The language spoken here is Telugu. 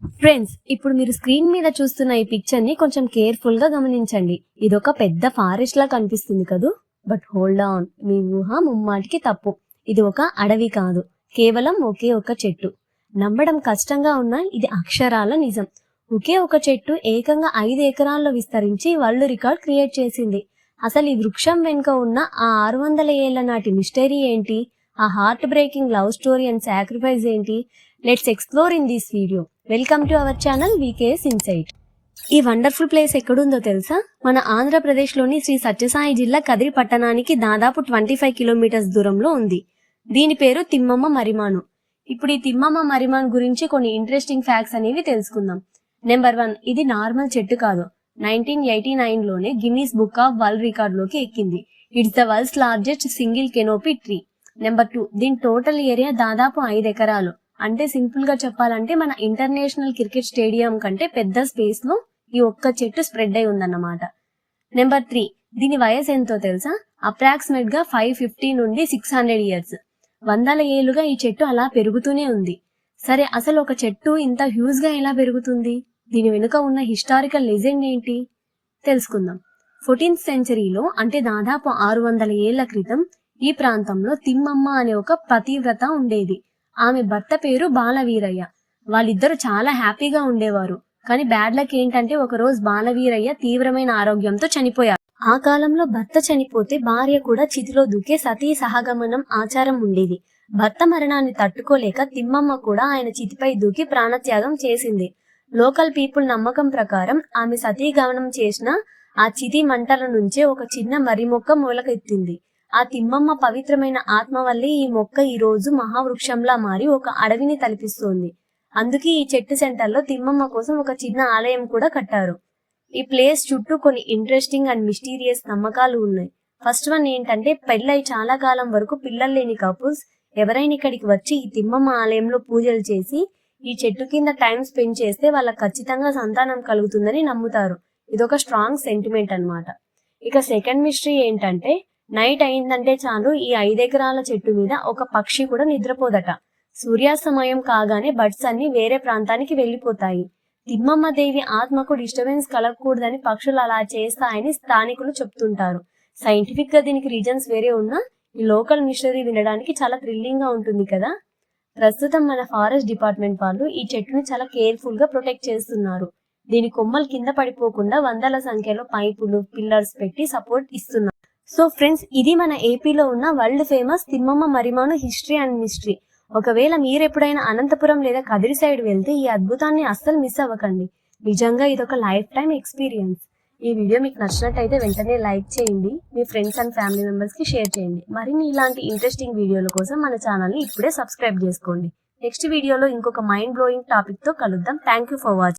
ఫ్రెండ్స్, ఇప్పుడు మీరు స్క్రీన్ మీద చూస్తున్న ఈ పిక్చర్ ని కొంచెం కేర్ఫుల్ గా గమనించండి. ఇదొక పెద్ద ఫారెస్ట్ లా కనిపిస్తుంది కదూ. బట్ హోల్డ్ ఆన్, మీ ఊహ ముమ్మాటికి తప్పు. ఇది ఒక అడవి కాదు, కేవలం ఒకే ఒక చెట్టు. నమ్మడం కష్టంగా ఉన్నా ఇది అక్షరాల నిజం. ఒకే ఒక చెట్టు ఏకంగా 5 ఎకరాల్లో విస్తరించి వరల్డ్ రికార్డ్ క్రియేట్ చేసింది. అసలు ఈ వృక్షం వెనుక ఉన్న ఆ 600 ఏళ్ల నాటి మిస్టరీ ఏంటి, ఆ heart breaking love story and sacrifice ఏంటి? Let's explore in this video. Welcome to our channel VKS insight. ఈ వండర్ఫుల్ ప్లేస్ ఎక్కడుందో తెలుసా? మన ఆంధ్రప్రదేశ్లోని శ్రీ సత్యసాయి జిల్లా కదిరి పట్టణానికి దాదాపు 25 కిలోమీటర్స్ దూరంలో ఉంది. దీని పేరు తిమ్మమ్మ మర్రిమాను. ఇప్పుడు ఈ తిమ్మమ్మ మర్రిమాను గురించి కొన్ని ఇంట్రెస్టింగ్ ఫ్యాక్ట్స్ అనేవి తెలుసుకుందాం. నెంబర్ 1, ఇది నార్మల్ చెట్టు కాదు. 1989లోనే Guinness book of world record లోకి ఎక్కింది. It's the world's largest single canopy tree. Number 2, దీని టోటల్ ఏరియా దాదాపు 5 ఎకరాలు. అంటే సింపుల్ గా చెప్పాలంటే మన ఇంటర్నేషనల్ క్రికెట్ స్టేడియం కంటే పెద్ద స్పేస్ లో ఈ ఒక్క చెట్టు స్ప్రెడ్ అయి ఉందన్నమాట. నెంబర్ 3, దీని వయసు ఎంతో తెలుసా? అప్రాక్సిమేట్ గా 550 నుండి 600 ఇయర్స్. 100 ఏళ్లుగా ఈ చెట్టు అలా పెరుగుతూనే ఉంది. సరే, అసలు ఒక చెట్టు ఇంత హ్యూజ్ గా ఎలా పెరుగుతుంది? దీని వెనుక ఉన్న హిస్టారికల్ లెజెండ్ ఏంటి తెలుసుకుందాం. 14th సెంచరీలో, అంటే దాదాపు 600 ఏళ్ల క్రితం, ఈ ప్రాంతంలో తిమ్మమ్మ అనే ఒక పతివ్రత ఉండేది. ఆమె భర్త పేరు బాలవీరయ్య. వాళ్ళిద్దరూ చాలా హ్యాపీగా ఉండేవారు. కానీ బ్యాడ్ లక్ ఏంటంటే ఒకరోజు బాలవీరయ్య తీవ్రమైన ఆరోగ్యంతో చనిపోయారు. ఆ కాలంలో భర్త చనిపోతే భార్య కూడా చితిలో దూకే సతీ సహగమనం ఆచారం ఉండేది. భర్త మరణాన్ని తట్టుకోలేక తిమ్మమ్మ కూడా ఆయన చితిపై దూకి ప్రాణత్యాగం చేసింది. లోకల్ పీపుల్ నమ్మకం ప్రకారం ఆమె సతీగమనం చేసిన ఆ చితి మంటల నుంచే ఒక చిన్న మర్రి మొక్క మొలకెత్తింది. ఆ తిమ్మమ్మ పవిత్రమైన ఆత్మ వల్లే ఈ మొక్క ఈ రోజు మహావృక్షంలా మారి ఒక అడవిని తలపిస్తోంది. అందుకే ఈ చెట్టు సెంటర్లో తిమ్మమ్మ కోసం ఒక చిన్న ఆలయం కూడా కట్టారు. ఈ ప్లేస్ చుట్టూ కొన్ని ఇంట్రెస్టింగ్ అండ్ మిస్టీరియస్ నమ్మకాలు ఉన్నాయి. ఫస్ట్ వన్ ఏంటంటే, పెళ్ళై చాలా కాలం వరకు పిల్లలు లేని కపుల్స్ ఎవరైనా ఇక్కడికి వచ్చి ఈ తిమ్మమ్మ ఆలయంలో పూజలు చేసి ఈ చెట్టు కింద టైం స్పెండ్ చేస్తే వాళ్ళకి ఖచ్చితంగా సంతానం కలుగుతుందని నమ్ముతారు. ఇదొక స్ట్రాంగ్ సెంటిమెంట్ అన్నమాట. ఇక సెకండ్ మిస్టరీ ఏంటంటే, నైట్ అయిందంటే చాలు ఈ 5 ఎకరాల చెట్టు మీద ఒక పక్షి కూడా నిద్రపోదట. సూర్యాస్తమయం కాగానే బర్డ్స్ అన్ని వేరే ప్రాంతానికి వెళ్లిపోతాయి. తిమ్మమ్మ దేవి ఆత్మకు డిస్టర్బెన్స్ కలగకూడదని పక్షులు అలా చేస్తాయని స్థానికులు చెప్తుంటారు. సైంటిఫిక్ గా దీనికి రీజన్స్ వేరే ఉన్నా ఈ లోకల్ మిస్టరీ వినడానికి చాలా థ్రిల్లింగ్ గా ఉంటుంది కదా. ప్రస్తుతం మన ఫారెస్ట్ డిపార్ట్మెంట్ వాళ్ళు ఈ చెట్టుని చాలా కేర్ఫుల్ గా ప్రొటెక్ట్ చేస్తున్నారు. దీని కొమ్మలు కింద పడిపోకుండా వందల సంఖ్యలో పైపులు, పిల్లర్స్ పెట్టి సపోర్ట్ ఇస్తున్నారు. సో ఫ్రెండ్స్, ఇది మన ఏపీలో ఉన్న world famous Thimmamma మర్రిమాను history and mystery. ఒకవేళ మీరు ఎప్పుడైనా అనంతపురం లేదా కదిరి సైడ్ వెళ్తే ఈ అద్భుతాన్ని అస్సలు మిస్ అవ్వకండి. నిజంగా ఇదొక లైఫ్ టైం ఎక్స్పీరియన్స్. ఈ వీడియో మీకు నచ్చినట్టయితే వెంటనే లైక్ చేయండి, మీ ఫ్రెండ్స్ అండ్ ఫ్యామిలీ మెంబర్స్ కి షేర్ చేయండి. మరిన్ని ఇలాంటి ఇంట్రెస్టింగ్ వీడియోల కోసం మన ఛానల్ ని ఇప్పుడే సబ్స్క్రైబ్ చేసుకోండి. నెక్స్ట్ వీడియోలో ఇంకొక మైండ్ బ్లోయింగ్ టాపిక్ తో కలుద్దాం. Thank you for watching.